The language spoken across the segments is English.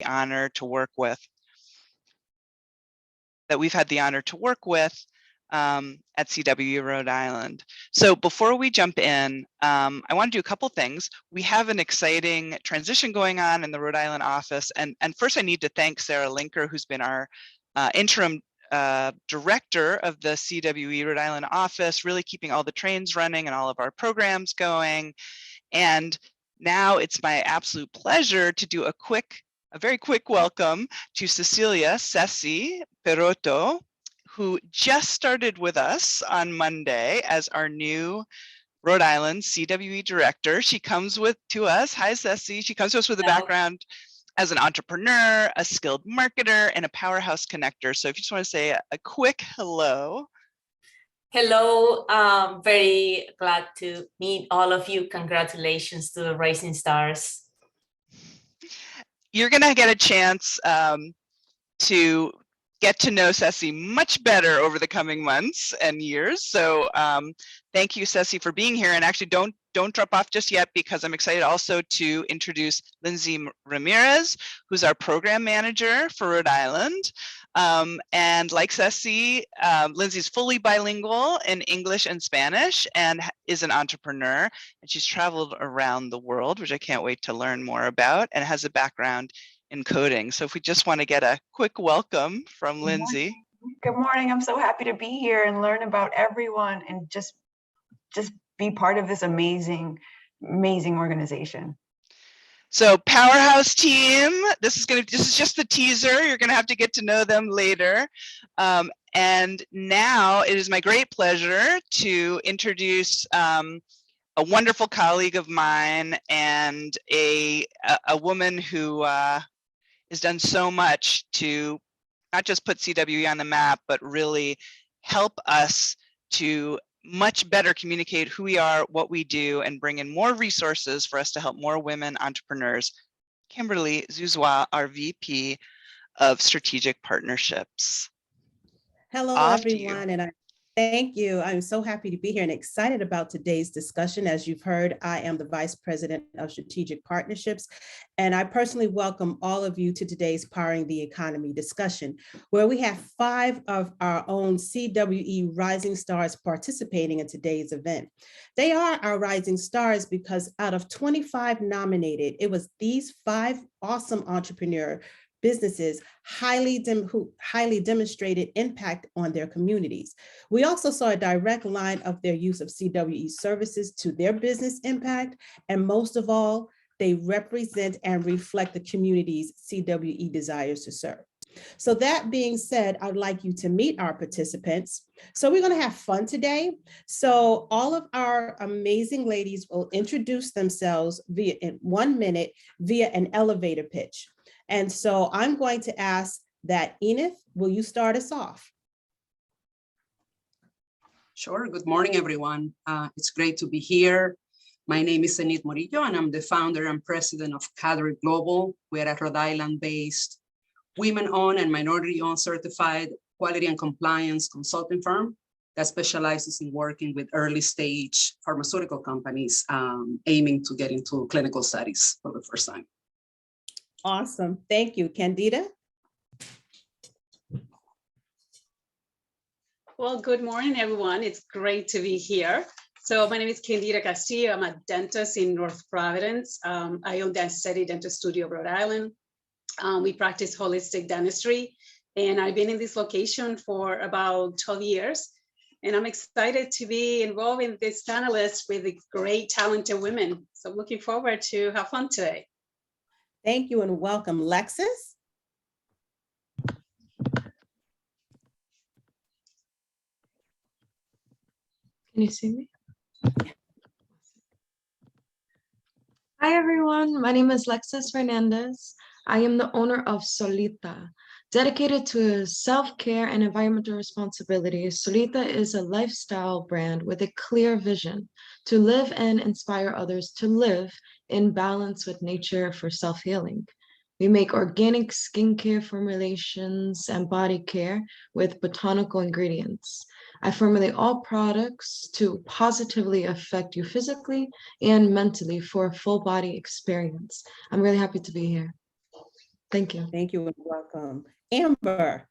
honor to work with, that we've had the honor to work with at CWE Rhode Island. So before we jump in, I want to do a couple things. We have an exciting transition going on in the Rhode Island office. And first I need to thank Sarah Linker, who's been our interim director of the CWE Rhode Island office, really keeping all the trains running and all of our programs going. And now it's my absolute pleasure to do a very quick welcome to Cecilia Ceci Perotto, who just started with us on Monday as our new Rhode Island CWE director. She comes to us, hi Ceci, she comes to us with a background as an entrepreneur, a skilled marketer, and a powerhouse connector. So if you just want to say a quick hello. Hello, very glad to meet all of you. Congratulations to the Rising Stars. You're gonna get a chance to get to know Ceci much better over the coming months and years. So thank you, Ceci, for being here. And actually don't drop off just yet, because I'm excited also to introduce Lindsay Ramirez, who's our program manager for Rhode Island. And like Ceci, Lindsay's fully bilingual in English and Spanish and is an entrepreneur. And she's traveled around the world, which I can't wait to learn more about, and has a background in coding. So if we just want to get a quick welcome from Lindsay. Good morning. I'm so happy to be here and learn about everyone and just be part of this amazing organization. So powerhouse team, this is just the teaser. You're going to have to get to know them later. And now it is my great pleasure to introduce a wonderful colleague of mine and a woman who has done so much to not just put CWE on the map, but really help us to much better communicate who we are, what we do, and bring in more resources for us to help more women entrepreneurs. Kimberly Zuzwa, our VP of Strategic Partnerships. Hello, everyone, and thank you. I'm so happy to be here and excited about today's discussion. As you've heard, I am the Vice President of Strategic Partnerships, and I personally welcome all of you to today's Powering the Economy discussion, where we have 5 of our own CWE Rising Stars participating in today's event. They are our Rising Stars because out of 25 nominated, it was these 5 awesome entrepreneurs businesses who highly demonstrated impact on their communities. We also saw a direct line of their use of CWE services to their business impact, and most of all, they represent and reflect the communities CWE desires to serve. So that being said, I'd like you to meet our participants. So we're going to have fun today. So all of our amazing ladies will introduce themselves in 1 minute via an elevator pitch. And so I'm going to ask that Enith, will you start us off? Sure. Good morning, everyone. It's great to be here. My name is Enith Morillo, and I'm the founder and president of Cadre Global. We're a Rhode Island-based, women-owned and minority-owned certified quality and compliance consulting firm that specializes in working with early-stage pharmaceutical companies aiming to get into clinical studies for the first time. Awesome. Thank you. Candida? Well, good morning, everyone. It's great to be here. So my name is Candida Castillo. I'm a dentist in North Providence. I own the Aesthetic Dental Studio of Rhode Island. We practice holistic dentistry, and I've been in this location for about 12 years. And I'm excited to be involved in this panelist with the great talented women. So I'm looking forward to have fun today. Thank you and welcome. Lexus? Can you see me? Hi, everyone. My name is Lexus Fernandez. I am the owner of Solita. Dedicated to self-care and environmental responsibility, Solita is a lifestyle brand with a clear vision to live and inspire others to live in balance with nature for self-healing. We make organic skincare formulations and body care with botanical ingredients. I formulate all products to positively affect you physically and mentally for a full body experience. I'm really happy to be here. Thank you. Thank you and welcome. Amber.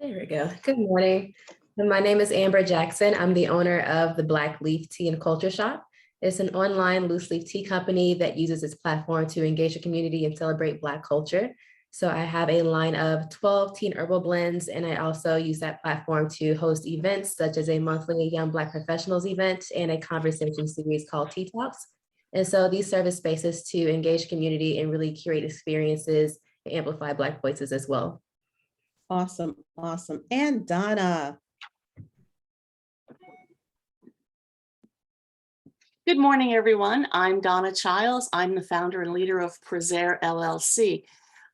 There we go. Good morning. My name is Amber Jackson. I'm the owner of the Black Leaf Tea and Culture Shop. It's an online loose leaf tea company that uses its platform to engage the community and celebrate Black culture. So I have a line of 12 tea and herbal blends, and I also use that platform to host events such as a monthly Young Black Professionals event and a conversation series called Tea Talks. And so these serve as spaces to engage community and really curate experiences and amplify Black voices as well. Awesome, awesome. And Donna. Good morning, everyone. I'm Donna Childs. I'm the founder and leader of Preserre LLC.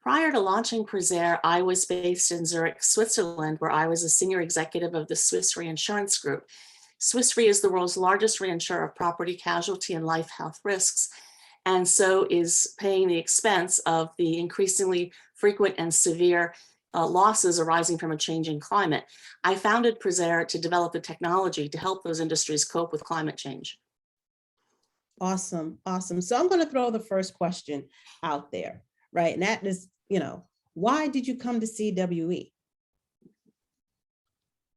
Prior to launching Preserre, I was based in Zurich, Switzerland, where I was a senior executive of the Swiss Reinsurance Group. Swiss Re is the world's largest reinsurer of property, casualty, and life health risks, and so is paying the expense of the increasingly frequent and severe losses arising from a changing climate. I founded Preserre to develop the technology to help those industries cope with climate change. Awesome, awesome. So I'm going to throw the first question out there, right? And that is, why did you come to CWE?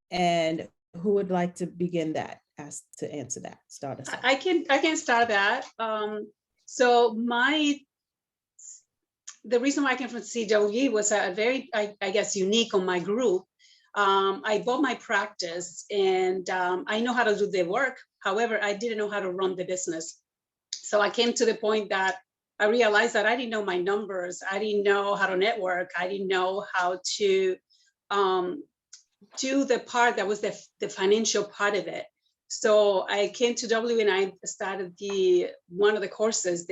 And who would like to begin that, to answer that, start us off? I can start that. So the reason why I came from CWE was a very, I guess, unique on my group. I bought my practice and I know how to do the work. However, I didn't know how to run the business. So I came to the point that I realized that I didn't know my numbers. I didn't know how to network. I didn't know how to do the part that was the financial part of it. So I came to W and I started one of the courses,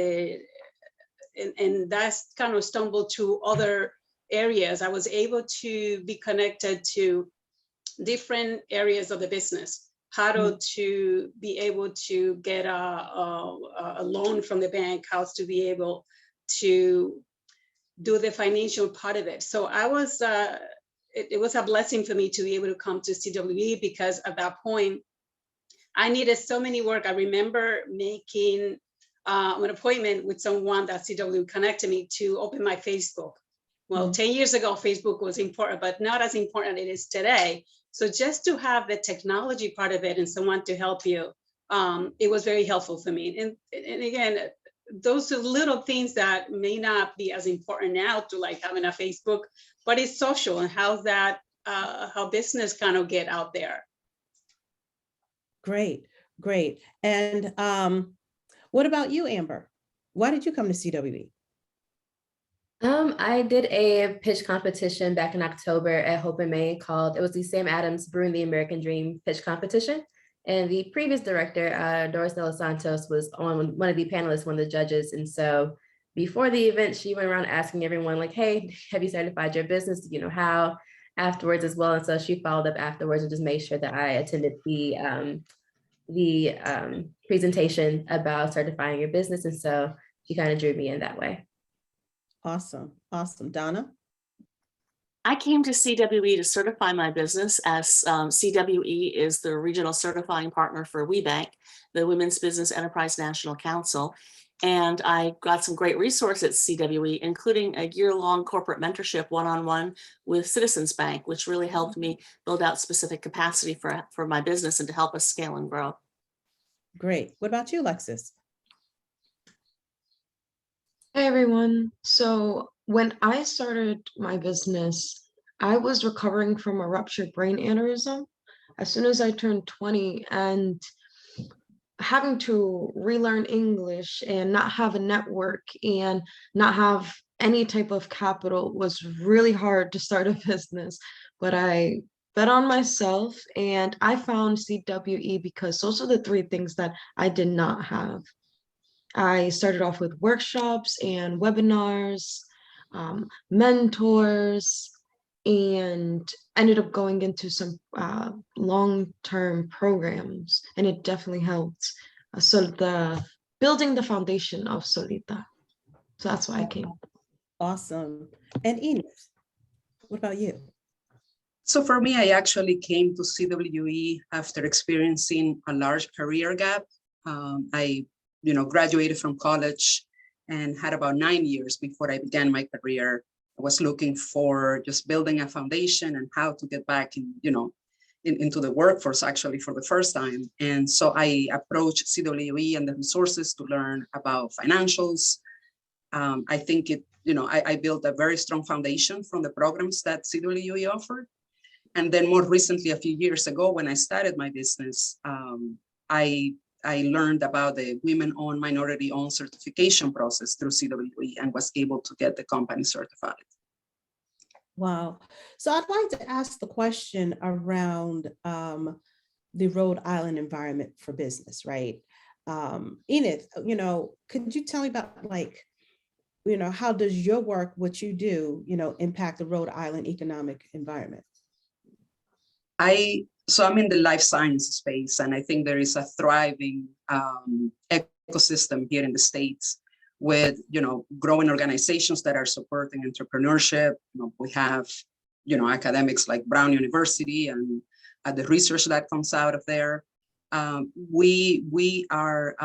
and that's kind of stumbled to other areas. I was able to be connected to different areas of the business, how to be able to get a loan from the bank, how to be able to do the financial part of it. So I was, it was a blessing for me to be able to come to CWE, because at that point, I needed so many work. I remember making an appointment with someone that CWE connected me to open my Facebook. Well, 10 years ago, Facebook was important, but not as important as it is today. So just to have the technology part of it and someone to help you, it was very helpful for me. And again, those are little things that may not be as important now to like having a Facebook, but it's social and how business kind of get out there. Great, great. And what about you, Amber? Why did you come to CWE? I did a pitch competition back in October at Hope in Maine it was the Sam Adams Brewing the American Dream pitch competition. And the previous director, Doris Nella Santos, was on one of the panelists, one of the judges. And so before the event, she went around asking everyone like, hey, have you certified your business? Do you know how? Afterwards as well. And so she followed up afterwards and just made sure that I attended the presentation about certifying your business. And so she kind of drew me in that way. Awesome, awesome. Donna? I came to CWE to certify my business, as CWE is the regional certifying partner for WeBank, the Women's Business Enterprise National Council. And I got some great resources at CWE, including a year-long corporate mentorship one-on-one with Citizens Bank, which really helped me build out specific capacity for my business and to help us scale and grow. Great. What about you, Lexus? Hey everyone. So when I started my business, I was recovering from a ruptured brain aneurysm as soon as I turned 20, and having to relearn English and not have a network and not have any type of capital was really hard to start a business. But I bet on myself and I found CWE because those are the three things that I did not have. I started off with workshops and webinars, mentors, and ended up going into some long-term programs, and it definitely helped. So building the foundation of Solita. So that's why I came. Awesome. And Enid, what about you? So for me, I actually came to CWE after experiencing a large career gap. I graduated from college and had about 9 years before I began my career. I was looking for just building a foundation and how to get back in, into the workforce actually for the first time. And so I approached CWE and the resources to learn about financials. I think I built a very strong foundation from the programs that CWE offered. And then more recently, a few years ago, when I started my business, I learned about the women-owned, minority-owned certification process through CWE and was able to get the company certified. Wow. So I'd like to ask the question around the Rhode Island environment for business, right? Enid, could you tell me about how does your work, what you do, impact the Rhode Island economic environment? So I'm in the life science space, and I think there is a thriving ecosystem here in the States with, growing organizations that are supporting entrepreneurship. We have, academics like Brown University and the research that comes out of there. We are,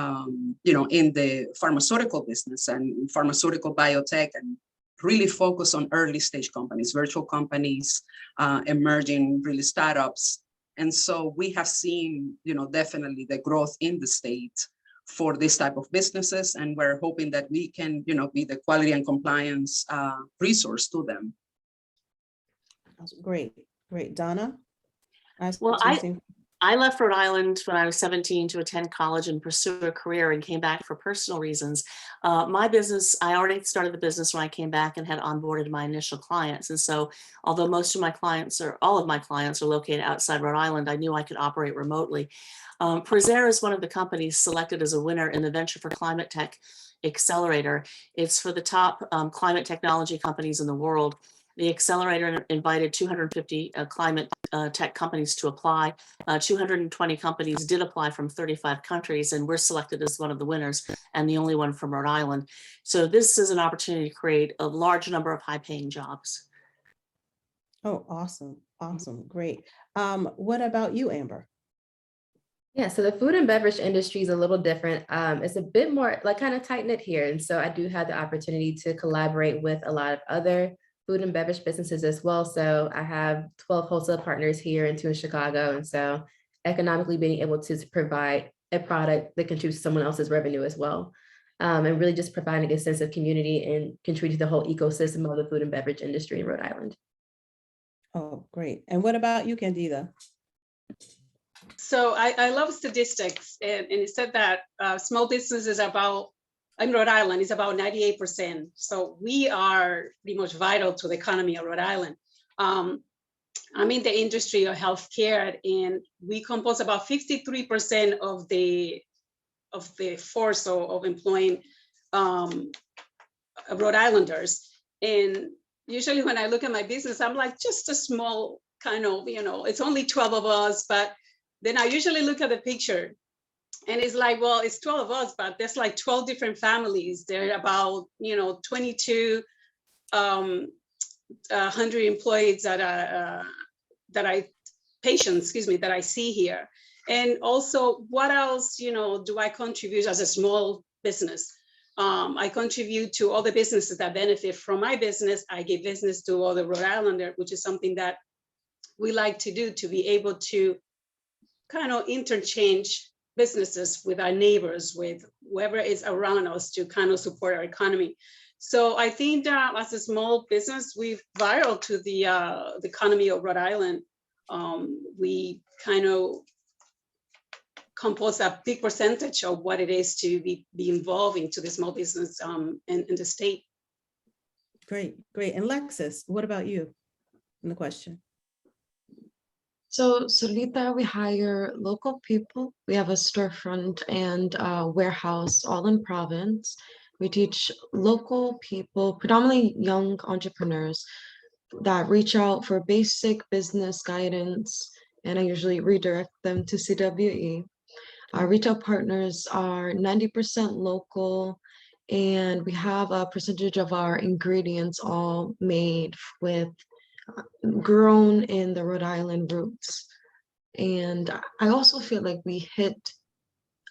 in the pharmaceutical business and pharmaceutical biotech, and really focus on early stage companies, virtual companies, emerging really startups. And so we have seen, definitely the growth in the state for this type of businesses. And we're hoping that we can, be the quality and compliance resource to them. Great. Donna? Well, I left Rhode Island when I was 17 to attend college and pursue a career, and came back for personal reasons. My business, I already started the business when I came back and had onboarded my initial clients. And so although most of my clients, or all of my clients, are located outside Rhode Island, I knew I could operate remotely. Prazer is one of the companies selected as a winner in the Venture for Climate Tech Accelerator. It's for the top climate technology companies in the world. The accelerator invited 250 climate tech companies to apply. 220 companies did apply from 35 countries, and we're selected as one of the winners and the only one from Rhode Island. So this is an opportunity to create a large number of high-paying jobs. Oh, awesome. Great. What about you, Amber? Yeah, so the food and beverage industry is a little different. It's a bit more kind of tight-knit here. And so I do have the opportunity to collaborate with a lot of other food and beverage businesses as well. So I have 12 wholesale partners here and 2 in Chicago. And so economically being able to provide a product that contributes to someone else's revenue as well. And really just providing a sense of community and contributing to the whole ecosystem of the food and beverage industry in Rhode Island. Oh, great. And what about you, Candida? So I love statistics, and it said that small businesses in Rhode Island is about 98%. So we are pretty much vital to the economy of Rhode Island. I'm in the industry of healthcare, and we compose about 53% of the force of employing Rhode Islanders. And usually when I look at my business, I'm like, just a small kind of, it's only 12 of us, but then I usually look at the picture and it's like, well, it's 12 of us, but there's like 12 different families. There are about, 22 100 employees that I see here. And also, what else, do I contribute as a small business? I contribute to all the businesses that benefit from my business. I give business to all the Rhode Islanders, which is something that we like to do, to be able to kind of interchange businesses with our neighbors, with whoever is around us, to kind of support our economy. So I think that as a small business, we're vital to the economy of Rhode Island. We kind of compose a big percentage of what it is to be involved into the small business in the state. Great. And Lexus, what about you in the question? So Solita, we hire local people. We have a storefront and a warehouse all in Province. We teach local people, predominantly young entrepreneurs, that reach out for basic business guidance, and I usually redirect them to CWE. Our retail partners are 90% local, and we have a percentage of our ingredients all made with grown in the Rhode Island roots. And I also feel like we hit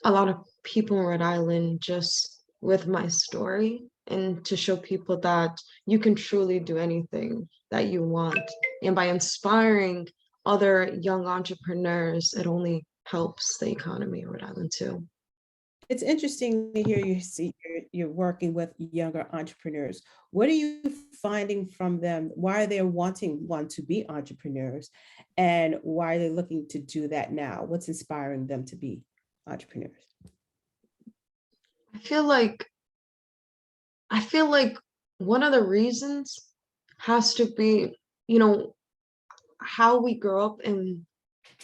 a lot of people in Rhode Island just with my story and to show people that you can truly do anything that you want. And by inspiring other young entrepreneurs, it only helps the economy of Rhode Island too. It's interesting to hear you see you're working with younger entrepreneurs. What are you finding from them? Why are they wanting to be entrepreneurs? And why are they looking to do that now? What's inspiring them to be entrepreneurs? I feel like one of the reasons has to be, how we grow up and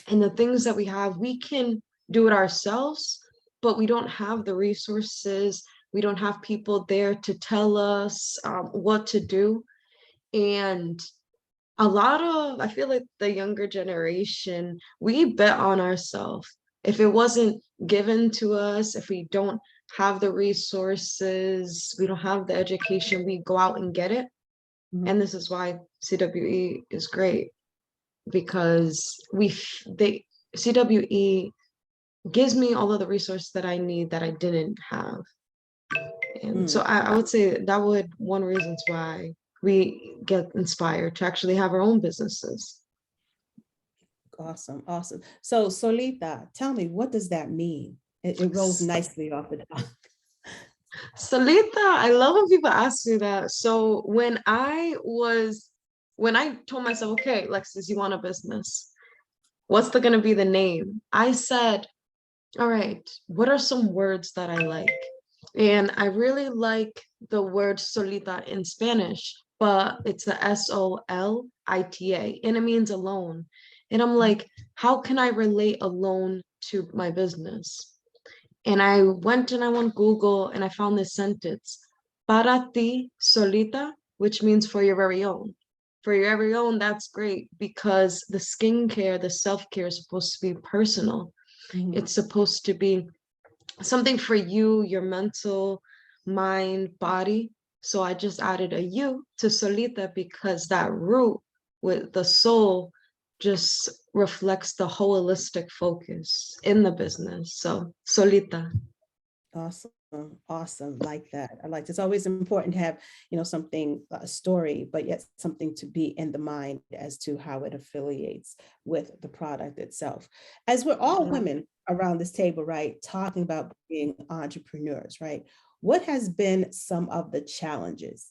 the things that we have. We can do it ourselves, but we don't have the resources. We don't have people there to tell us what to do. And I feel like the younger generation, we bet on ourselves. If it wasn't given to us, if we don't have the resources, we don't have the education, we go out and get it. Mhm. And this is why CWE is great, because CWE gives me all of the resources that I need that I didn't have. And so I would say that would one reasons why we get inspired to actually have our own businesses. Awesome, awesome. So Solita, tell me, what does that mean? It rolls nicely off the tongue. Solita, I love when people ask me that. So when I told myself, okay, Lexus, you want a business, what's gonna be the name? I said, all right, what are some words that I like? And I really like the word solita in Spanish, but it's a SOLITA, and it means alone. And I'm like, how can I relate alone to my business? And I went Google and I found this sentence, para ti solita, which means for your very own. For your very own, that's great, because the skincare, the self-care is supposed to be personal. It's supposed to be something for you, your mental, mind, body. So I just added a U to solita because that root with the soul just reflects the holistic focus in the business. So solita. Awesome, awesome. Like that. I like it's always important to have, something, a story, but yet something to be in the mind as to how it affiliates with the product itself. As we're all women around this table, right, talking about being entrepreneurs, right? What has been some of the challenges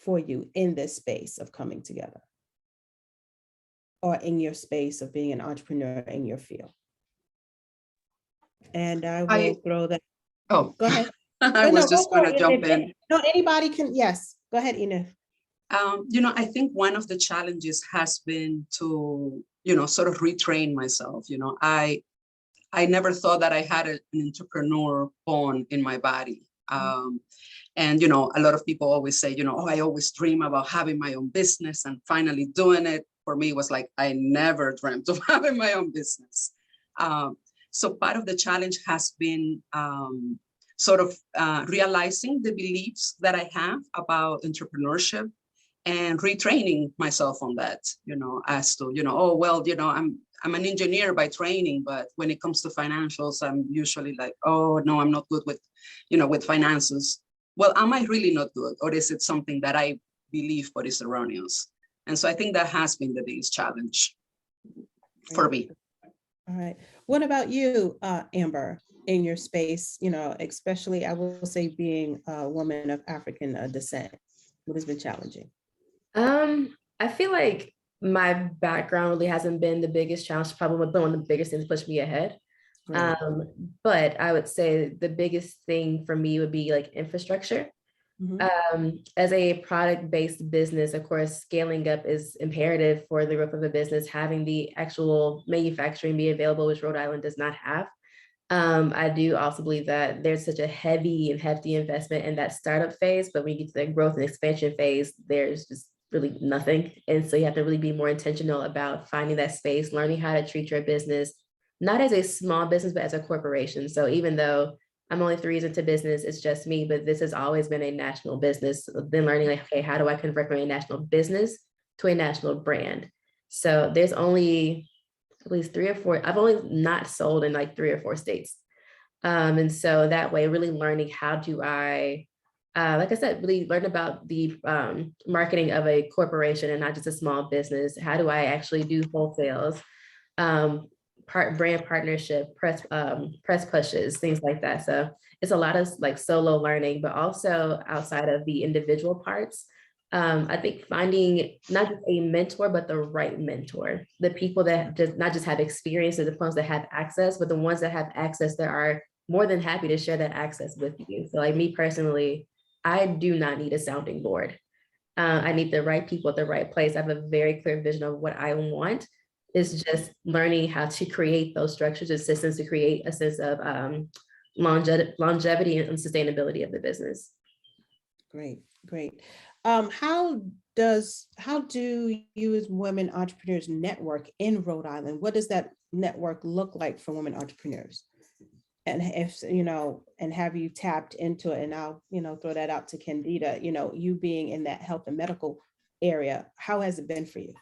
for you in this space of coming together? Or in your space of being an entrepreneur in your field? And I will throw that. Oh, go ahead. I was just going to jump in. No, anybody can. Yes, go ahead, Ina. I think one of the challenges has been to, sort of retrain myself. I never thought that I had an entrepreneur born in my body. And, a lot of people always say, oh, I always dream about having my own business and finally doing it. For me, it was like, I never dreamt of having my own business. So part of the challenge has been sort of realizing the beliefs that I have about entrepreneurship and retraining myself on that, as to, oh, well, I'm an engineer by training, but when it comes to financials, I'm usually like, oh, no, I'm not good with, with finances. Well, am I really not good? Or is it something that I believe but is erroneous? And so I think that has been the biggest challenge for me. All right. What about you, Amber, in your space, especially, I will say, being a woman of African descent? What has been challenging? I feel like my background really hasn't been the biggest challenge, probably one of the biggest things that pushed me ahead. Right. But I would say the biggest thing for me would be like infrastructure. As a product-based business, of course, scaling up is imperative for the growth of a business, having the actual manufacturing be available, which Rhode Island does not have. I do also believe that there's such a heavy and hefty investment in that startup phase, but when you get to the growth and expansion phase, there's just really nothing. And so you have to really be more intentional about finding that space, learning how to treat your business, not as a small business, but as a corporation. So even though I'm only 3 years into business, it's just me, but this has always been a national business. Then learning like, okay, how do I convert from a national business to a national brand? So there's only at least 3 or 4, I've only not sold in like 3 or 4 states. And so that way, really learning how do I, like I said, really learn about the marketing of a corporation and not just a small business. How do I actually do wholesales, brand partnership, press pushes, things like that. So it's a lot of like solo learning, but also outside of the individual parts. I think finding not just a mentor, but the right mentor, the people that just not just have experience, the ones that have access, but the ones that have access that are more than happy to share that access with you. So like me personally, I do not need a sounding board. I need the right people at the right place. I have a very clear vision of what I want. It's just learning how to create those structures and systems to create a sense of longevity and sustainability of the business. Great, great. How do you as women entrepreneurs network in Rhode Island? What does that network look like for women entrepreneurs? And if, and have you tapped into it? And I'll, throw that out to Candida, you being in that health and medical area, how has it been for you?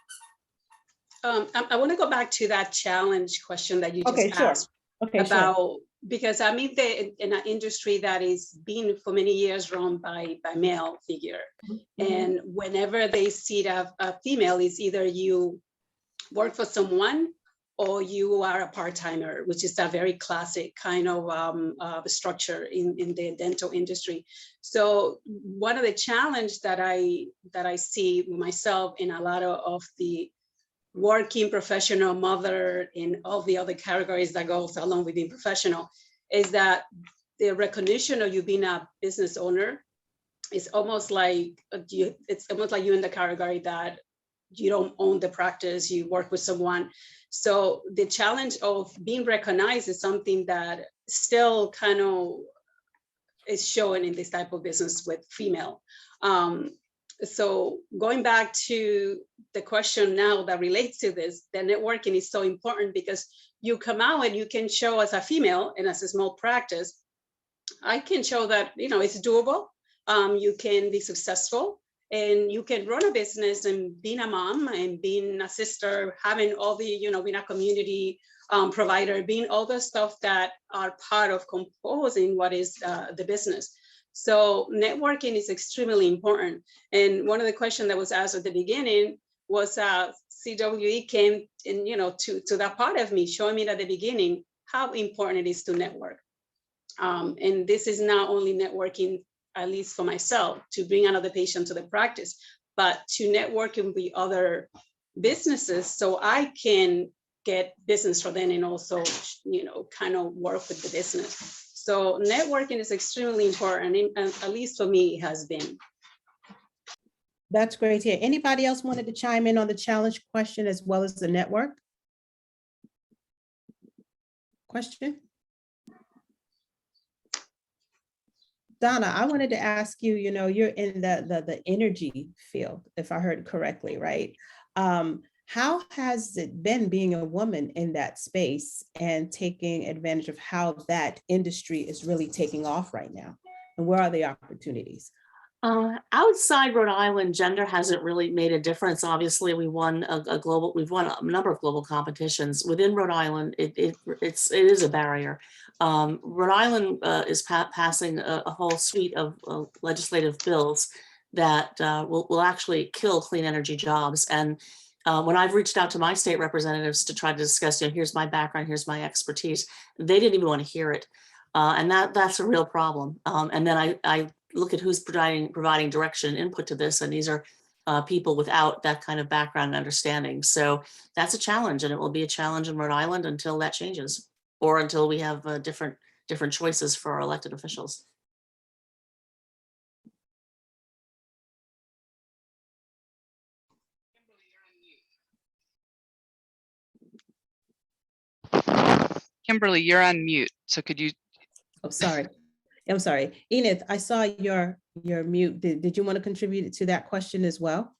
I want to go back to that challenge question that you just asked about, because I'm in an industry that is being for many years run by male figure. Mm-hmm. And whenever they see a female, it's either you work for someone or you are a part-timer, which is a very classic kind of structure in the dental industry. So one of the challenges that I see myself in a lot of the working professional, mother, and all the other categories that goes along with being professional, is that the recognition of you being a business owner is almost like it's almost like you in the category that you don't own the practice, you work with someone. So the challenge of being recognized is something that still kind of is showing in this type of business with female. So going back to the question now that relates to this, the networking is so important because you come out and you can show as a female and as a small practice, I can show that, it's doable. You can be successful and you can run a business and being a mom and being a sister, having all the, being a community provider, being all the stuff that are part of composing what is the business. So networking is extremely important. And one of the questions that was asked at the beginning was CWE came in, to that part of me, showing me at the beginning how important it is to network. And this is not only networking, at least for myself, to bring another patient to the practice, but to network with other businesses so I can get business for them and also, kind of work with the business. So networking is extremely important, and at least for me, it has been. That's great to hear. Anybody else wanted to chime in on the challenge question as well as the network? Question? Donna, I wanted to ask you, you're in the energy field, if I heard correctly, right? How has it been being a woman in that space and taking advantage of how that industry is really taking off right now? And where are the opportunities? Outside Rhode Island, gender hasn't really made a difference. Obviously, we've won a number of global competitions. Within Rhode Island, it is a barrier. Rhode Island is passing a whole suite of legislative bills that will actually kill clean energy jobs. And when I've reached out to my state representatives to try to discuss, here's my background, here's my expertise, they didn't even want to hear it. And that's a real problem. And then I look at who's providing direction and input to this, and these are people without that kind of background and understanding. So that's a challenge, and it will be a challenge in Rhode Island until that changes, or until we have different choices for our elected officials. Kimberly, you're on mute. So could you? Oh, sorry. I'm sorry. Enid, I saw your mute. Did you want to contribute to that question as well?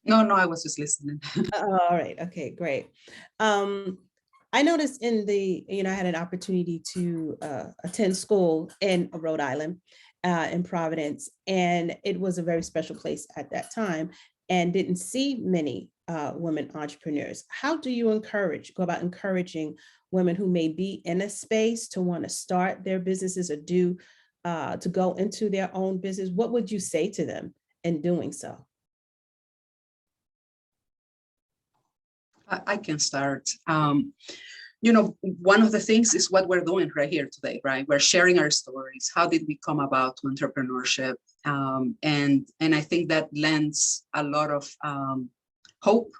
No, I was just listening. All right. Okay, great. I noticed in I had an opportunity to attend school in Rhode Island, in Providence, and it was a very special place at that time, and didn't see many women entrepreneurs. How do you go about encouraging women who may be in a space to want to start their businesses or to go into their own business? What would you say to them in doing so? I can start. One of the things is what we're doing right here today, right? We're sharing our stories. How did we come about to entrepreneurship? And I think that lends a lot of hope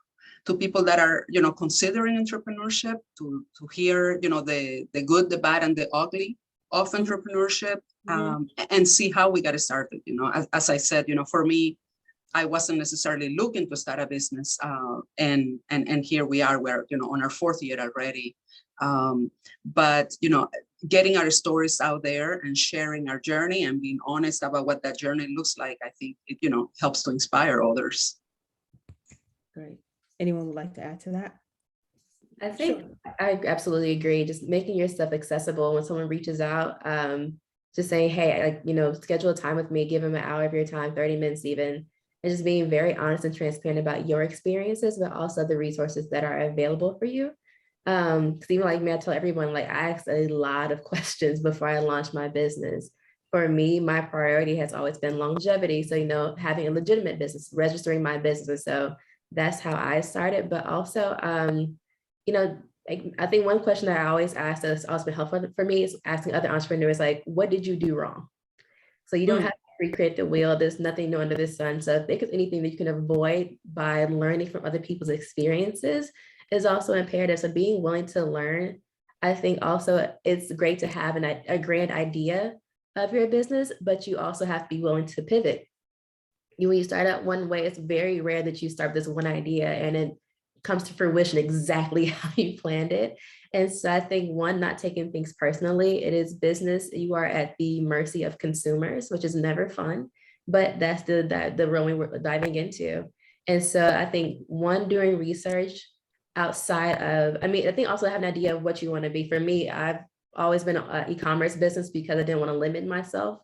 to people that are, considering entrepreneurship, to hear, the good, the bad, and the ugly of entrepreneurship, and see how we got started. As I said, for me, I wasn't necessarily looking to start a business, and here we are. We're on our 4th year already, but getting our stories out there and sharing our journey and being honest about what that journey looks like, I think it helps to inspire others. Great. Anyone would like to add to that? I think I absolutely agree. Just making your stuff accessible when someone reaches out, just saying, hey, schedule a time with me, give them an hour of your time, 30 minutes even. And just being very honest and transparent about your experiences, but also the resources that are available for you. Because even like me, I tell everyone, I ask a lot of questions before I launch my business. For me, my priority has always been longevity. So, having a legitimate business, registering my business. So that's how I started. But also, I think one question that I always ask that's also been helpful for me is asking other entrepreneurs, what did you do wrong? So you don't have recreate the wheel. There's nothing new under the sun. So if there's anything that you can avoid by learning from other people's experiences is also imperative. So being willing to learn, I think also it's great to have a grand idea of your business, but you also have to be willing to pivot. When you start out one way, it's very rare that you start this one idea and it comes to fruition exactly how you planned it. And so I think not taking things personally. It is business. You are at the mercy of consumers, which is never fun, but that's the role we're diving into. And so I think doing research outside of, I think also have an idea of what you want to be. For me, I've always been an e-commerce business because I didn't want to limit myself.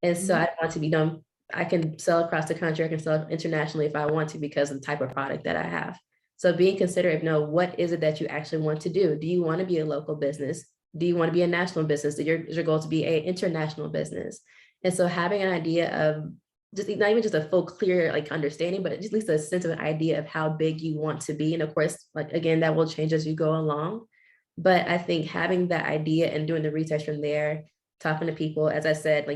And so I want to be done. I can sell across the country. I can sell internationally if I want to because of the type of product that I have. So being considerate, what is it that you actually want to do? Do you want to be a local business? Do you want to be a national business? Is your goal to be an international business? And so having an idea of just not even just a full, clear understanding, but just at least a sense of an idea of how big you want to be. And of course, again, that will change as you go along. But I think having that idea and doing the research from there, talking to people, as I said,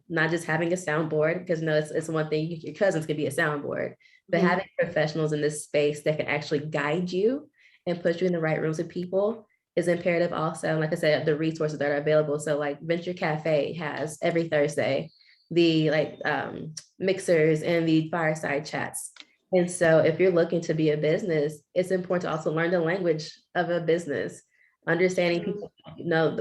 not just having a soundboard, because it's one thing, your cousins could be a soundboard, but having professionals in this space that can actually guide you and put you in the right rooms with people is imperative also. Like I said, the resources that are available. So Venture Cafe has every Thursday, the mixers and the fireside chats. And so if you're looking to be a business, it's important to also learn the language of a business, understanding people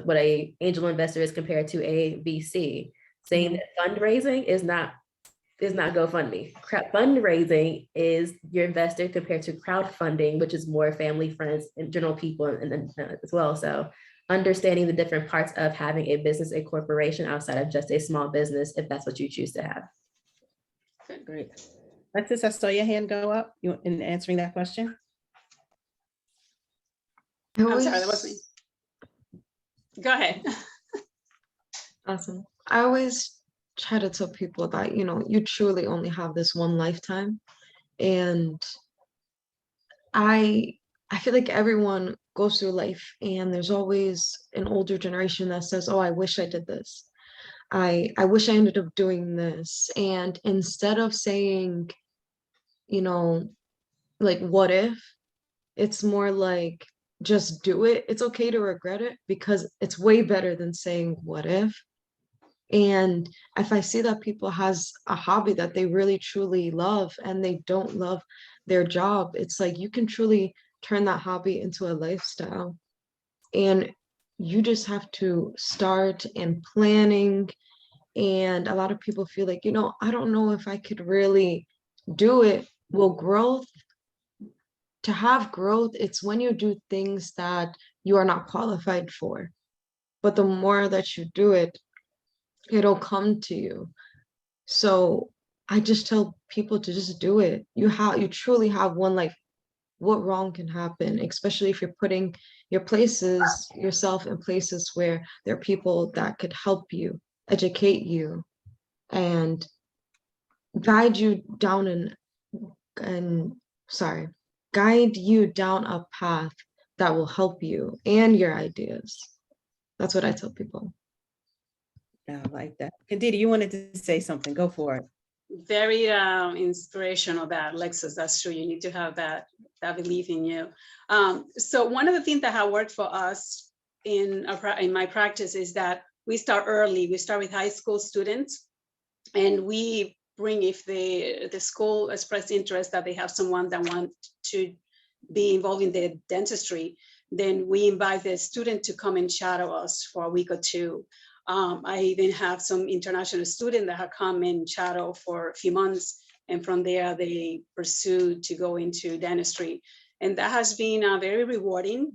what a angel investor is compared to a VC, saying that fundraising is not GoFundMe. Fundraising is your investor compared to crowdfunding, which is more family, friends, and general people and as well. So understanding the different parts of having a business, a corporation outside of just a small business, if that's what you choose to have. Great. Lexus, I saw your hand go up in answering that question. I'm sorry, that was me. Go ahead. Awesome. I always try to tell people that, you truly only have this one lifetime. And I feel like everyone goes through life and there's always an older generation that says, oh, I wish I did this. I wish I ended up doing this. And instead of saying, what if, it's more like, just do it. It's okay to regret it because it's way better than saying what if. And if I see that people has a hobby that they really truly love and they don't love their job, it's you can truly turn that hobby into a lifestyle. And you just have to start and planning. And a lot of people feel like, I don't know if I could really do it. Well, to have growth, it's when you do things that you are not qualified for. But the more that you do it, it'll come to you. So I just tell people to just do it. You truly have one life. what wrong can happen, especially if you're putting yourself in places where there are people that could help you, educate you, and guide you down guide you down a path that will help you and your ideas. That's what I tell people. I like that. Candida, you wanted to say something. Go for it. Very inspirational, that Lexus. That's true. You need to have that belief in you. So one of the things that have worked for us in my practice is that we start early. We start with high school students, and we bring, if the school expressed interest that they have someone that want to be involved in the dentistry, then we invite the student to come and shadow us for a week or two. I even have some international students that have come and shadow for a few months, and from there they pursue to go into dentistry. And that has been very rewarding,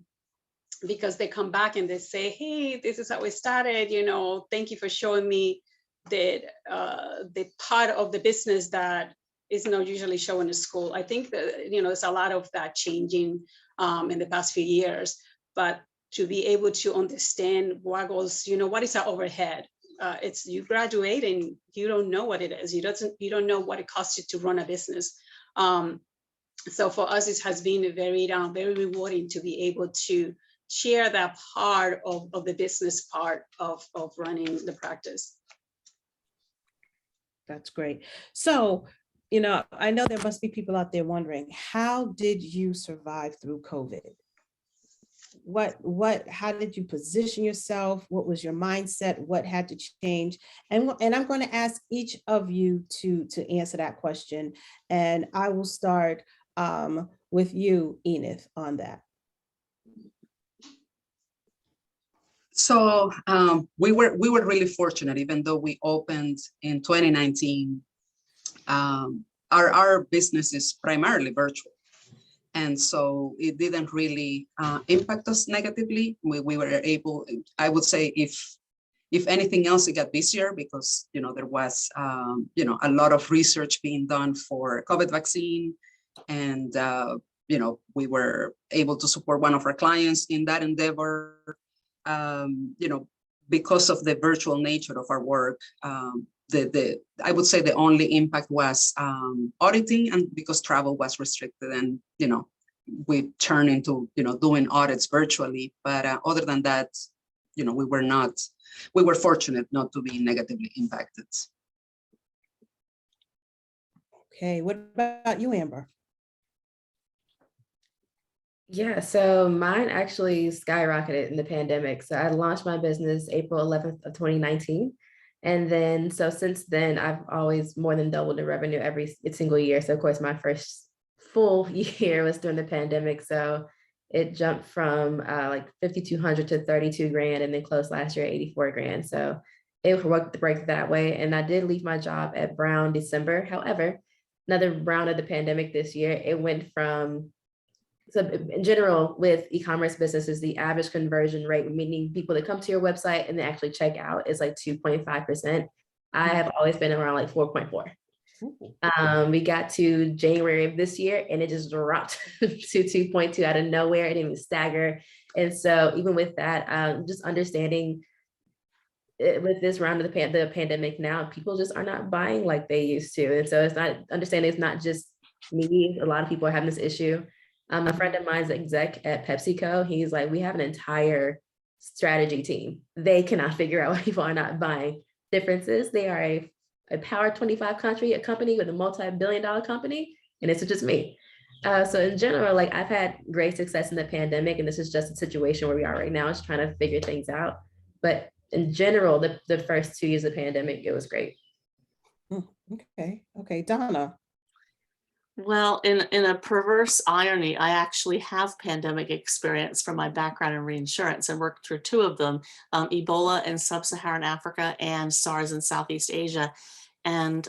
because they come back and they say, hey, this is how we started, thank you for showing me the part of the business that is not usually shown in school. I think that, there's a lot of that changing in the past few years, but to be able to understand what goes, what is our overhead? It's you graduate and you don't know what it is. You don't know what it costs you to run a business. So for us, it has been very rewarding to be able to share that part of the business part of running the practice. That's great. So, I know there must be people out there wondering, how did you survive through COVID? How did you position yourself? What was your mindset? What had to change? And I'm going to ask each of you to answer that question. And I will start with you, Enith, on that. So we were really fortunate, even though we opened in 2019. Our business is primarily virtual. And so it didn't really impact us negatively. We were able, I would say, if anything else, it got busier because, there was, a lot of research being done for COVID vaccine. And, we were able to support one of our clients in that endeavor. Because of the virtual nature of our work, I would say the only impact was auditing, and because travel was restricted, and we turned into doing audits virtually. But other than that, we were fortunate not to be negatively impacted. Okay, what about you, Amber? Yeah, so mine actually skyrocketed in the pandemic. So I launched my business April 11th of 2019. And then, so since then, I've always more than doubled in revenue every single year. So of course, my first full year was during the pandemic. So it jumped from like 5,200 to 32 grand, and then closed last year at 84 grand. So it worked the break that way. And I did leave my job at Brown December. However, another round of the pandemic this year, it went from, so in general, with e-commerce businesses, the average conversion rate, meaning people that come to your website and they actually check out, is like 2.5%. I have always been around like 4.4. We got to January of this year and it just dropped to 2.2 out of nowhere. It didn't even stagger. And so even with that, just understanding with this round of the pandemic now, people just are not buying like they used to. And so it's not understanding, it's not just me. A lot of people are having this issue. A friend of mine's exec at PepsiCo. He's like, we have an entire strategy team. They cannot figure out why people are not buying. Differences, they are a Power 25 country, a company with a multi-billion-dollar company, and it's just me. So in general, like I've had great success in the pandemic, and this is just a situation where we are right now, is trying to figure things out. But in general, the first 2 years of the pandemic, it was great. Okay, Donna. Well, in a perverse irony, I actually have pandemic experience from my background in reinsurance. I worked through two of them, Ebola in sub-Saharan Africa and SARS in Southeast Asia. And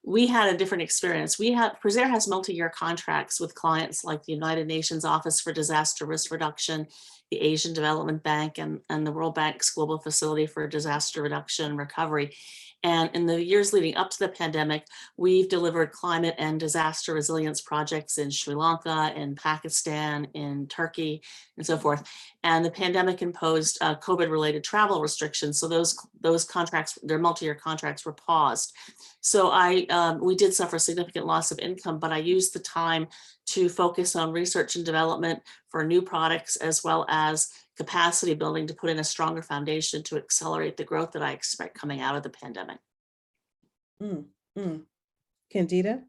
we had a different experience. Preserre has multi-year contracts with clients like the United Nations Office for Disaster Risk Reduction, the Asian Development Bank, and the World Bank's Global Facility for Disaster Reduction and Recovery. And in the years leading up to the pandemic, we've delivered climate and disaster resilience projects in Sri Lanka, in Pakistan, in Turkey, and so forth. And the pandemic imposed COVID-related travel restrictions. So those contracts, their multi-year contracts, were paused. So we did suffer significant loss of income, but I used the time to focus on research and development for new products, as well as capacity building to put in a stronger foundation to accelerate the growth that I expect coming out of the pandemic. Candida?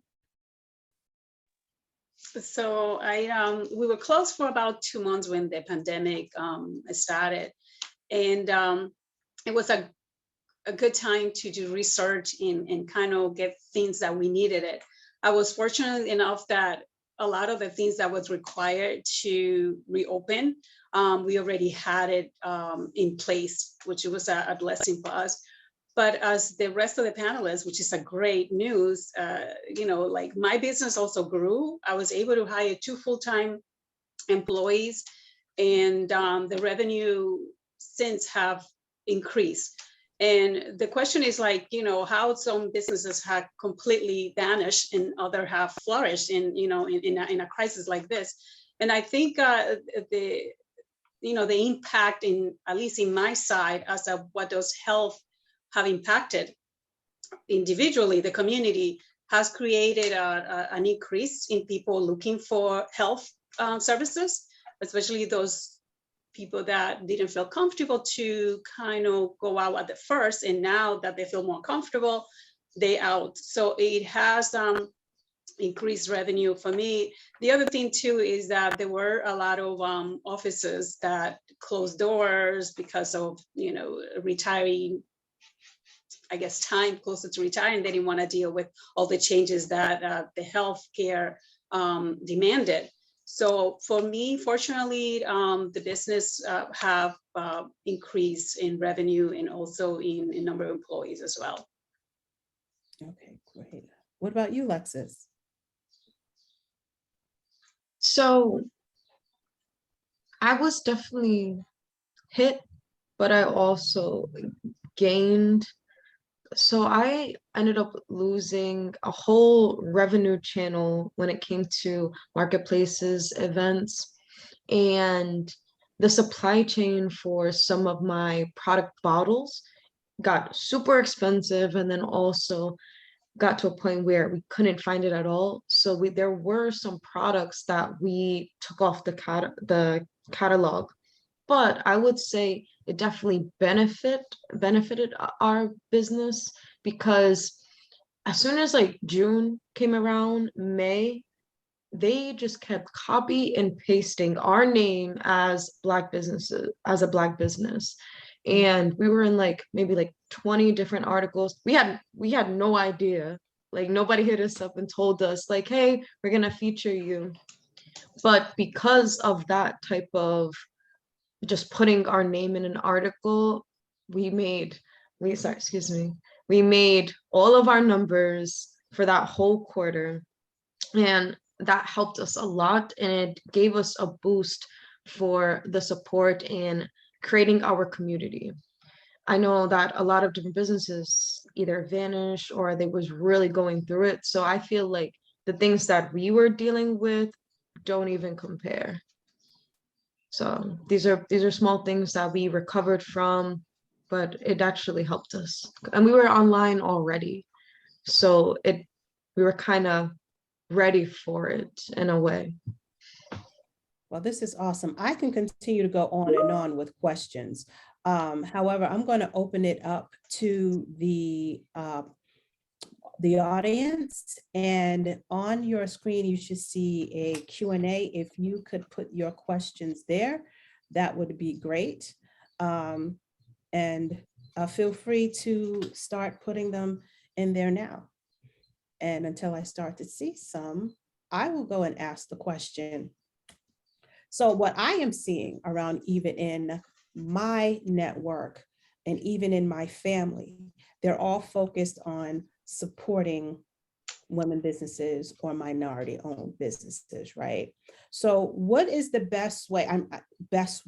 So we were closed for about 2 months when the pandemic started. And it was a good time to do research and kind of get things that we needed it. I was fortunate enough that a lot of the things that was required to reopen, we already had it in place, which was a blessing for us. But as the rest of the panelists, which is a great news, like my business also grew. I was able to hire 2 full-time employees, and the revenue since have increased. And the question is like, how some businesses have completely vanished and other have flourished in a crisis like this. And I think the impact at least in my side, as of what those health have impacted individually, the community has created an increase in people looking for health services, especially those people that didn't feel comfortable to kind of go out at the first, and now that they feel more comfortable, they out. So it has increased revenue for me. The other thing too is that there were a lot of offices that closed doors because of retiring, I guess, time closer to retiring. They didn't want to deal with all the changes that the healthcare demanded. So for me, fortunately, the business have increased in revenue and also in number of employees as well. Okay, great. What about you, Lexus? So I was definitely hit, but I also gained. So I ended up losing a whole revenue channel when it came to marketplaces, events, and the supply chain for some of my product bottles got super expensive, and then also got to a point where we couldn't find it at all. So there were some products that we took off the catalog, but I would say it definitely benefited our business, because as soon as like June came around, May, they just kept copy and pasting our name as Black businesses, as a Black business. And we were in like maybe like 20 different articles. We had no idea. Like nobody hit us up and told us like, hey, we're gonna feature you. But because of that type of just putting our name in an article, we made all of our numbers for that whole quarter. And that helped us a lot, and it gave us a boost for the support and creating our community. I know that a lot of different businesses either vanished or they was really going through it. So I feel like the things that we were dealing with don't even compare. So these are small things that we recovered from, but it actually helped us. And we were online already. So we were kind of ready for it in a way. Well, this is awesome. I can continue to go on and on with questions. However, I'm going to open it up to the audience, and on your screen, you should see a Q&A. If you could put your questions there, that would be great. And feel free to start putting them in there now. And until I start to see some, I will go and ask the question. So what I am seeing around, even in my network and even in my family, they're all focused on supporting women businesses or minority owned businesses, right? So what is the best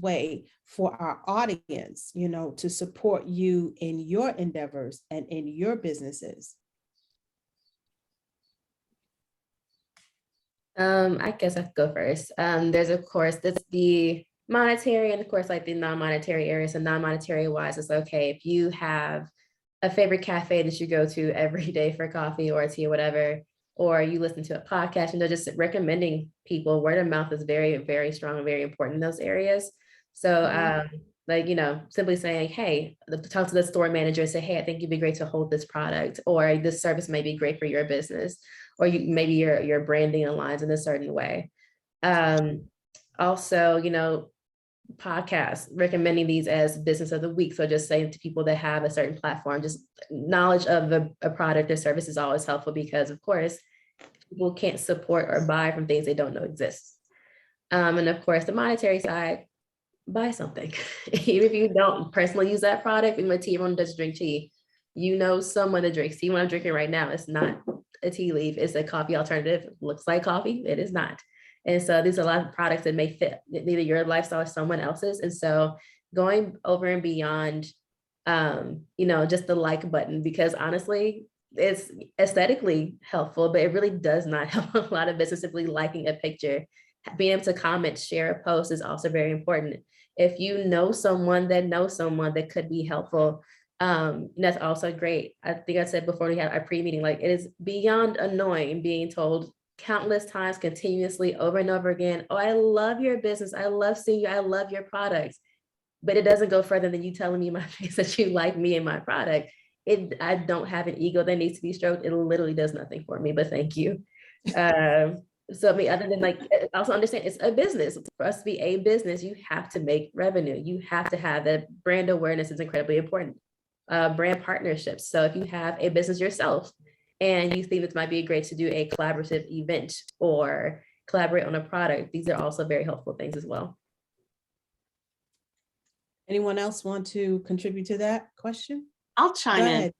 way for our audience, you know, to support you in your endeavors and in your businesses? I guess I could go first. There's of course that's the monetary and of course like the non-monetary areas. And non-monetary wise, it's okay if you have a favorite cafe that you go to every day for coffee or tea or whatever, or you listen to a podcast and they're just recommending people. Word of mouth is very, very strong and very important in those areas. So like, you know, simply saying, hey, talk to the store manager and say, hey, I think you'd be great to hold this product, or this service may be great for your business, or maybe your branding aligns in a certain way. Also, you know, podcasts, recommending these as business of the week. So just saying to people that have a certain platform, just knowledge of a product or service is always helpful, because of course, people can't support or buy from things they don't know exist. And of course, the monetary side, buy something. Even if you don't personally use that product, even tea, everyone does drink tea. You know someone that drinks tea. When I'm drinking right now, it's not a tea leaf, it's a coffee alternative. It looks like coffee, it is not. And so there's a lot of products that may fit either your lifestyle or someone else's. And so going over and beyond, you know, just the like button, because honestly, it's aesthetically helpful, but it really does not help a lot of business. Simply liking a picture, being able to comment, share a post is also very important. If you know someone that knows someone that could be helpful, that's also great. I think I said before we had our pre-meeting, like it is beyond annoying being told countless times continuously over and over again, oh, I love your business, I love seeing you, I love your products, but it doesn't go further than you telling me in my face that you like me and my product. I don't have an ego that needs to be stroked. It literally does nothing for me, but thank you. So I mean, other than like, also understand it's a business. For us to be a business, you have to make revenue. You have to have that brand awareness is incredibly important. Brand partnerships. So if you have a business yourself and you think this might be great to do a collaborative event or collaborate on a product, these are also very helpful things as well. Anyone else want to contribute to that question? I'll chime in.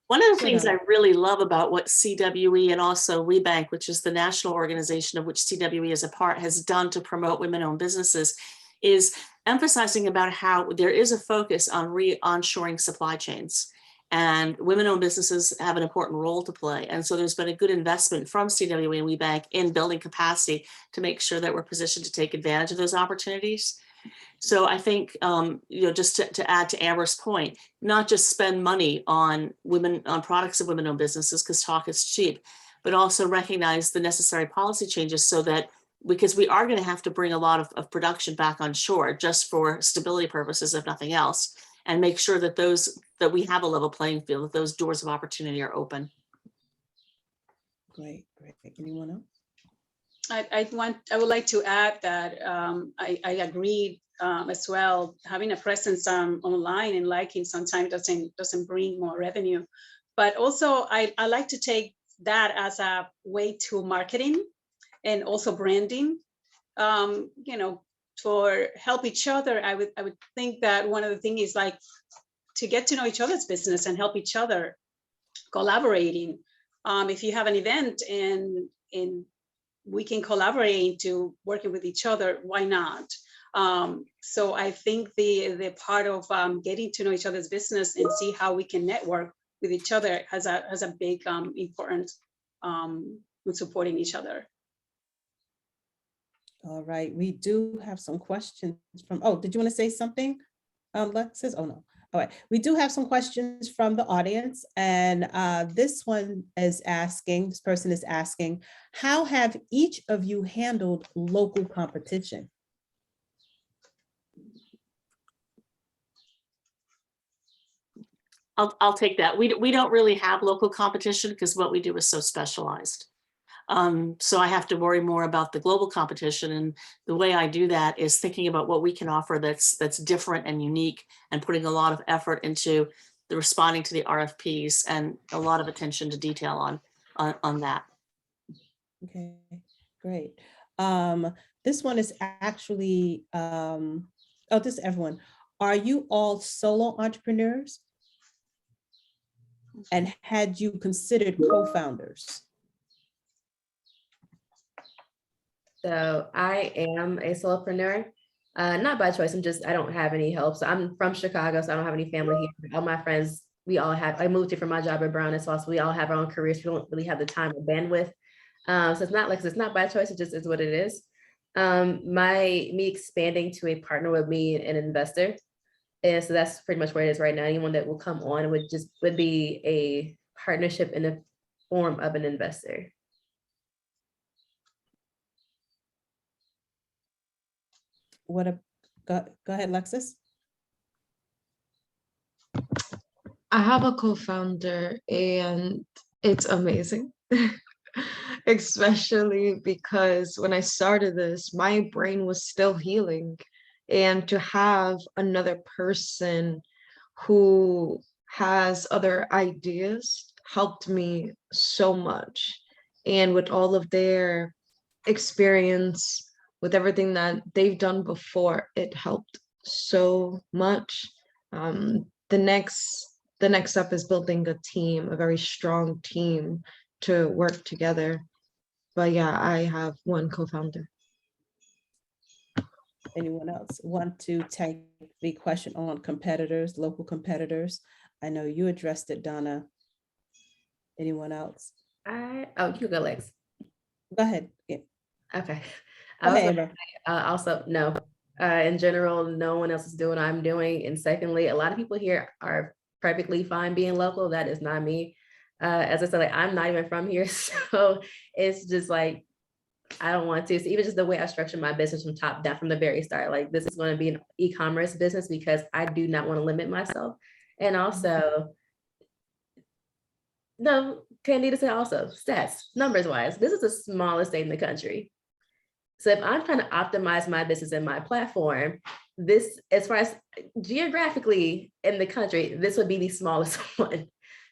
One of the things I really love about what CWE and also WeBank, which is the national organization of which CWE is a part, has done to promote women-owned businesses is emphasizing about how there is a focus on onshoring supply chains. And women-owned businesses have an important role to play. And so there's been a good investment from CWE and WeBank in building capacity to make sure that we're positioned to take advantage of those opportunities. So I think, you know, just to add to Amber's point, not just spend money on products of women-owned businesses because talk is cheap, but also recognize the necessary policy changes so that, because we are going to have to bring a lot of production back on shore just for stability purposes, if nothing else, and make sure that that we have a level playing field, that those doors of opportunity are open. Great. Anyone else? I would like to add that I agree as well. Having a presence online and liking sometimes doesn't bring more revenue, but also I like to take that as a way to marketing and also branding. You know, for help each other. I would think that one of the things is like to get to know each other's business and help each other, collaborating. If you have an event and we can collaborate into working with each other, why not? So I think the part of getting to know each other's business and see how we can network with each other has a big importance with supporting each other. All right, we do have some questions from, oh, did you want to say something, Lexus? Oh, no. All right, we do have some questions from the audience, and this person is asking, how have each of you handled local competition? I'll take that. We don't really have local competition because what we do is so specialized. So I have to worry more about the global competition, and the way I do that is thinking about what we can offer that's different and unique, and putting a lot of effort into the responding to the RFPs and a lot of attention to detail on that. Okay, great. This one is actually, this is everyone. Are you all solo entrepreneurs? And had you considered co-founders? So I am a solopreneur, not by choice. I don't have any help. So I'm from Chicago, so I don't have any family here. All my friends, I moved here for my job at Brown and Sauce. So we all have our own careers. We don't really have the time or bandwidth. So it's not by choice. It just is what it is. Me expanding to a partner with me, an investor. And so that's pretty much where it is right now. Anyone that will come on would be a partnership in the form of an investor. Go ahead, Lexus. I have a co-founder and it's amazing. Especially because when I started this, my brain was still healing. And to have another person who has other ideas helped me so much. And with all of their experience, with everything that they've done before, it helped so much. The next step is building a team, a very strong team to work together. But yeah, I have one co-founder. Anyone else want to take the question on competitors, local competitors? I know you addressed it, Donna. Anyone else? You go, Lex. Go ahead. Yeah. Okay. No. In general, no one else is doing what I'm doing. And secondly, a lot of people here are perfectly fine being local. That is not me. As I said, like, I'm not even from here. So it's just like, I don't want to. So even just the way I structure my business from top down from the very start, like this is going to be an e-commerce business because I do not want to limit myself. And also, no, Candida said also, stats, numbers wise, this is the smallest state in the country. So if I'm trying to optimize my business and my platform, this, as far as geographically in the country, this would be the smallest one.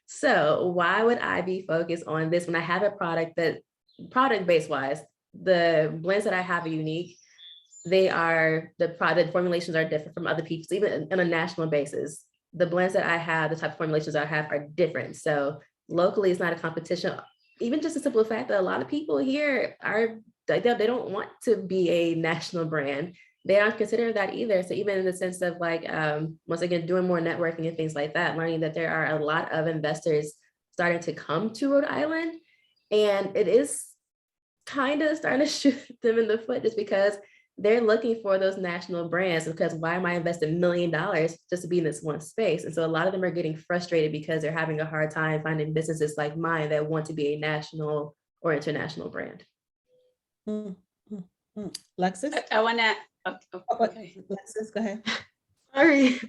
So why would I be focused on this when I have a product product-based wise, the blends that I have are unique. The product formulations are different from other people's, even on a national basis. The blends that I have, the type of formulations I have are different. So locally, it's not a competition. Even just the simple fact that a lot of people here they don't want to be a national brand. They aren't considering that either. So even in the sense of like, once again, doing more networking and things like that, learning that there are a lot of investors starting to come to Rhode Island, and it is kind of starting to shoot them in the foot just because they're looking for those national brands, because why am I investing $1 million just to be in this one space? And so a lot of them are getting frustrated because they're having a hard time finding businesses like mine that want to be a national or international brand. Lexus? I want to, okay. Lexus, go ahead. Sorry.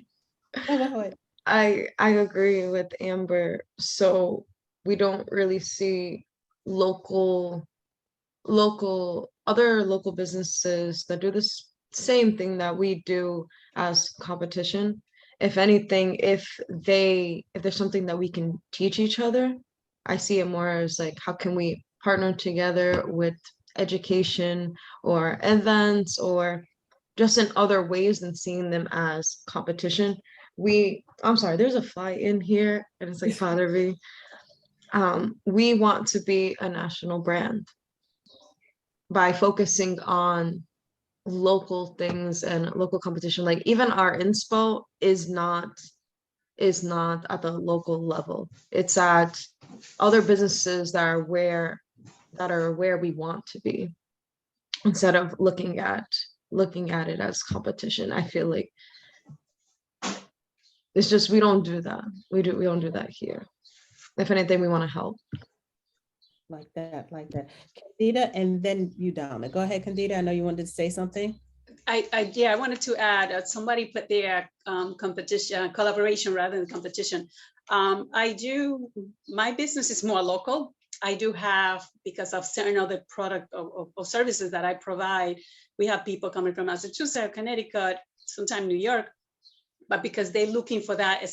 Oh, go ahead. I agree with Amber. So we don't really see other local businesses that do this same thing that we do as competition. If anything, if there's something that we can teach each other, I see it more as like, how can we partner together with education or events or just in other ways than seeing them as competition. I'm sorry, there's a fly in here and it's like bothering me. We want to be a national brand by focusing on local things and local competition. Like even our inspo is not at the local level. It's at other businesses that are where we want to be, instead of looking at it as competition. I feel like it's just, we don't do that. We don't do that here. If anything, we want to help. Like that. Candida, and then you, Donna. Go ahead, Candida. I know you wanted to say something. I wanted to add, somebody put their collaboration rather than competition. My business is more local. I do have, because of certain other product or services that I provide, we have people coming from Massachusetts, Connecticut, sometimes New York, but because they're looking for that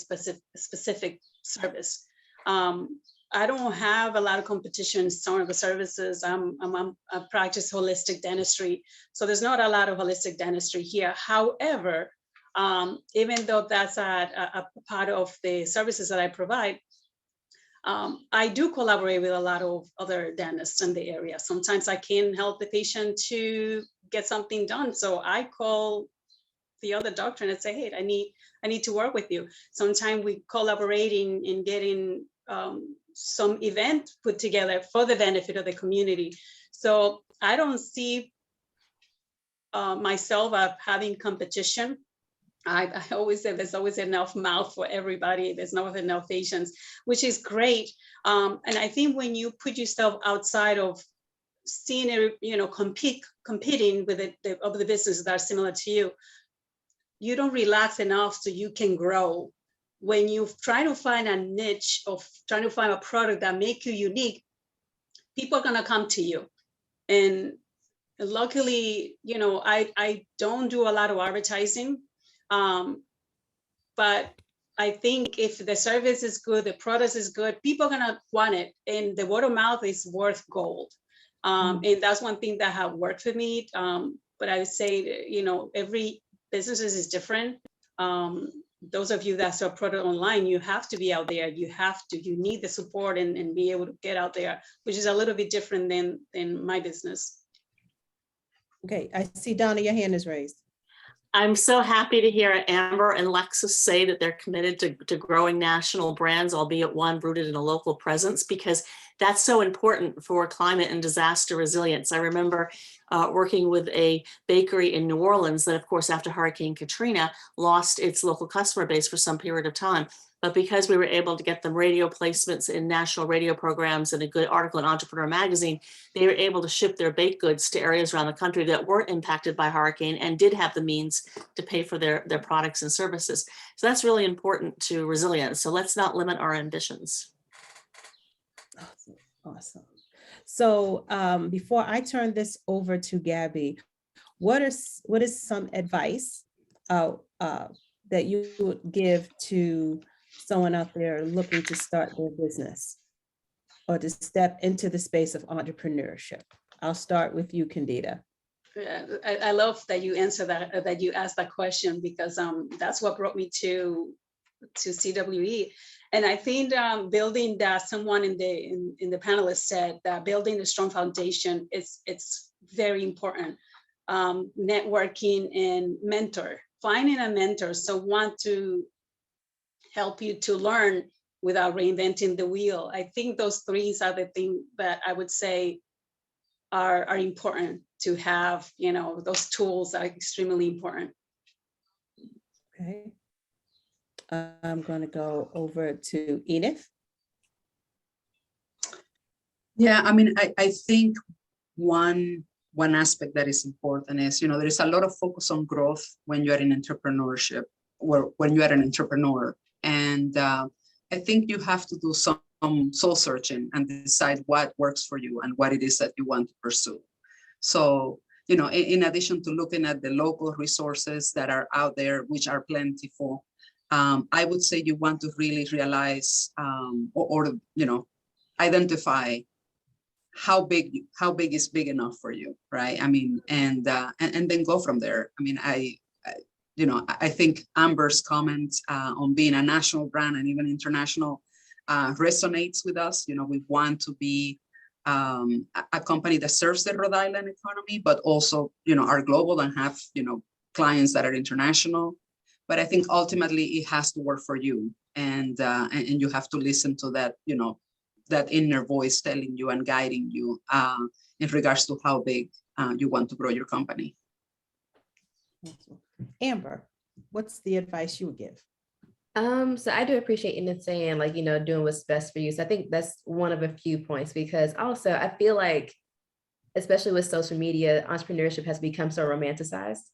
specific service. I don't have a lot of competition in some of the services. I practice holistic dentistry, so there's not a lot of holistic dentistry here. However, even though that's a part of the services that I provide, I do collaborate with a lot of other dentists in the area. Sometimes I can help the patient to get something done. So I call the other doctor and I say, hey, I need to work with you. Sometimes we collaborating in getting some event put together for the benefit of the community. So I don't see myself having competition. I always say there's always enough mouth for everybody. There's not enough patients, which is great. And I think when you put yourself outside of seeing it, competing with the businesses that are similar to you, you don't relax enough so you can grow. When you try to find a niche of trying to find a product that make you unique, people are gonna come to you. And luckily, I don't do a lot of advertising. But I think if the service is good, the product is good, people are gonna want it, and the word of mouth is worth gold. And that's one thing that have worked for me. But I would say, every business is different. Those of you that sell product online, you have to be out there. You need the support and be able to get out there, which is a little bit different than my business. Okay, I see Donna, your hand is raised. I'm so happy to hear Amber and Lexus say that they're committed to growing national brands, albeit one rooted in a local presence, because that's so important for climate and disaster resilience. I remember working with a bakery in New Orleans that, of course, after Hurricane Katrina, lost its local customer base for some period of time. But because we were able to get them radio placements in national radio programs and a good article in Entrepreneur Magazine, they were able to ship their baked goods to areas around the country that weren't impacted by hurricane and did have the means to pay for their products and services. So that's really important to resilience. So let's not limit our ambitions. Awesome. So before I turn this over to Gabby, what is some advice that you would give to someone out there looking to start their business or to step into the space of entrepreneurship? I'll start with you, Candida. Yeah, I love that you answer that you asked that question, because that's what brought me to CWE. And I think building that, someone in the panelists said that building a strong foundation it's very important. Networking and mentor, finding a mentor, someone to help you to learn without reinventing the wheel. I think those three are the things that I would say are important to have. Those tools are extremely important. Okay. I'm going to go over to Edith. Yeah, I mean, I think one aspect that is important is, there is a lot of focus on growth when you are in entrepreneurship or when you are an entrepreneur. And I think you have to do some soul searching and decide what works for you and what it is that you want to pursue. So, in addition to looking at the local resources that are out there, which are plentiful, I would say you want to really realize or identify how big is big enough for you, right? I mean, and then go from there. I mean, I think Amber's comment on being a national brand and even international resonates with us. We want to be a company that serves the Rhode Island economy, but also, are global and have, clients that are international. But I think ultimately it has to work for you, and you have to listen to that, that inner voice telling you and guiding you in regards to how big you want to grow your company. Amber, what's the advice you would give? So I do appreciate Enid saying, doing what's best for you. So I think that's one of a few points, because also I feel like, especially with social media, entrepreneurship has become so romanticized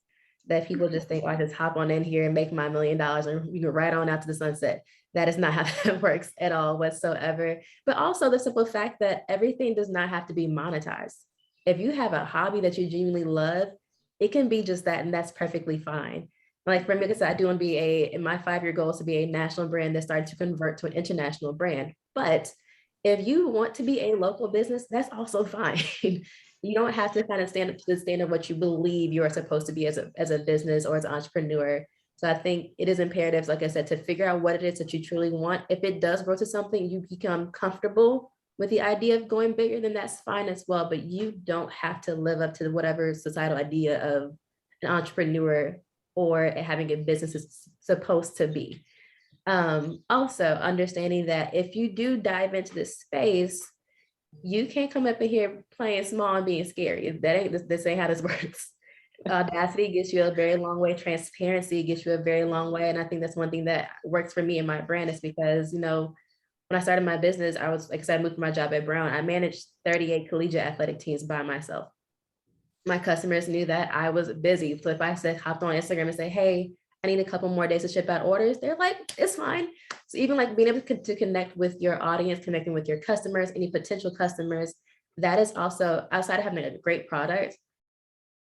that people just think, I just hop on in here and make my $1 million and we go right on out to the sunset. That is not how that works at all whatsoever. But also the simple fact that everything does not have to be monetized. If you have a hobby that you genuinely love, it can be just that, and that's perfectly fine. Like for me, I do want to be in my 5-year goal is to be a national brand that started to convert to an international brand. But if you want to be a local business, that's also fine. You don't have to kind of stand up to the standard of what you believe you are supposed to be as a business or as an entrepreneur. So I think it is imperative, like I said, to figure out what it is that you truly want. If it does grow to something, you become comfortable with the idea of going bigger, then that's fine as well. But you don't have to live up to whatever societal idea of an entrepreneur or having a business is supposed to be. Also understanding that if you do dive into this space, you can't come up in here playing small and being scary. This ain't how this works. Audacity gets you a very long way. Transparency gets you a very long way. And I think that's one thing that works for me and my brand is because, you know, when I started my business, I was, like I said, I moved from my job at Brown. I managed 38 collegiate athletic teams by myself. My customers knew that I was busy. So if I said, hopped on Instagram and say, hey, I need a couple more days to ship out orders, they're like, it's fine. So even like being able to connect with your audience, connecting with your customers, any potential customers, that is also, outside of having a great product,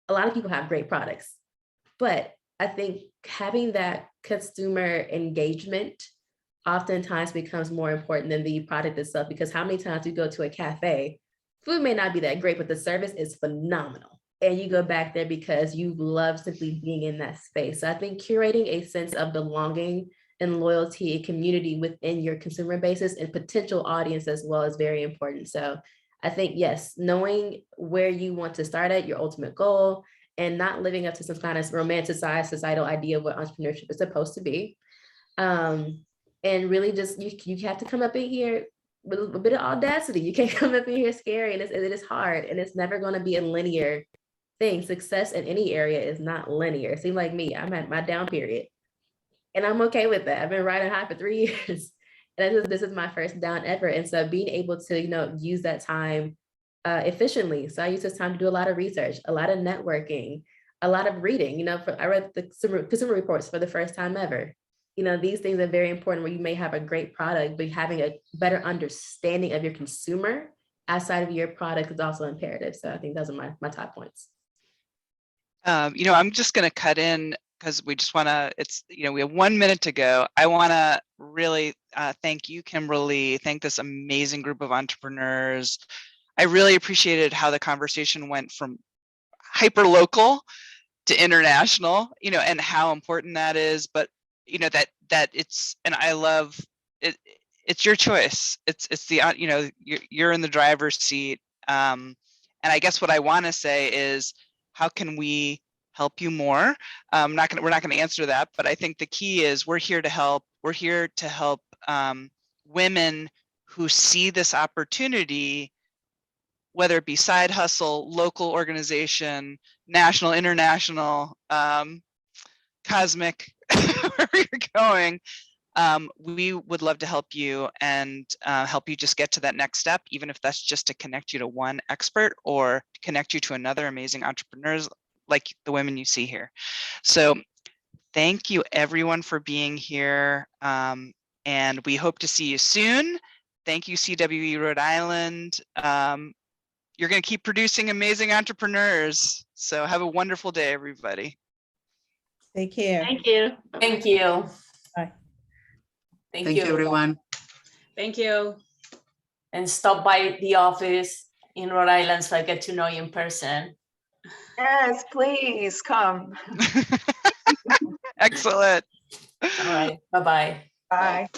a lot of people have great products, but I think having that consumer engagement oftentimes becomes more important than the product itself, because how many times you go to a cafe, food may not be that great, but the service is phenomenal. And you go back there because you love simply being in that space. So I think curating a sense of belonging and loyalty and community within your consumer bases and potential audience as well is very important. So I think, yes, knowing where you want to start at, your ultimate goal, and not living up to some kind of romanticized societal idea of what entrepreneurship is supposed to be. And really just, you have to come up in here with a bit of audacity. You can't come up in here scary, and it is hard, and it's never going to be a linear thing. Success in any area is not linear. Seem like me, I'm at my down period, and I'm okay with that. I've been riding high for 3 years. And this is my first down ever. And so being able to, you know, use that time efficiently. So I use this time to do a lot of research, a lot of networking, a lot of reading. You know, I read the consumer reports for the first time ever. You know, these things are very important where you may have a great product, but having a better understanding of your consumer outside of your product is also imperative. So I think those are my top points. You know, I'm just going to cut in because we just want to, it's, you know, we have 1 minute to go. I want to really thank you, Kimberly, thank this amazing group of entrepreneurs. I really appreciated how the conversation went from hyper local to international, you know, and how important that is. But, you know, that it's, and I love it, it's your choice. It's the, you know, you're in the driver's seat. And I guess what I want to say is, how can we help you more? We're not going to answer that, but I think the key is we're here to help. We're here to help women who see this opportunity, whether it be side hustle, local organization, national, international, cosmic, wherever you're going. We would love to help you and help you just get to that next step, even if that's just to connect you to one expert or connect you to another amazing entrepreneurs like the women you see here. So thank you everyone for being here. And we hope to see you soon. Thank you, CWE Rhode Island. You're going to keep producing amazing entrepreneurs. So have a wonderful day, everybody. Take care. Thank you. Thank you. Bye. Thank you, everyone. Thank you. And stop by the office in Rhode Island so I get to know you in person. Yes, please come. Excellent. All right. Bye-bye. Bye.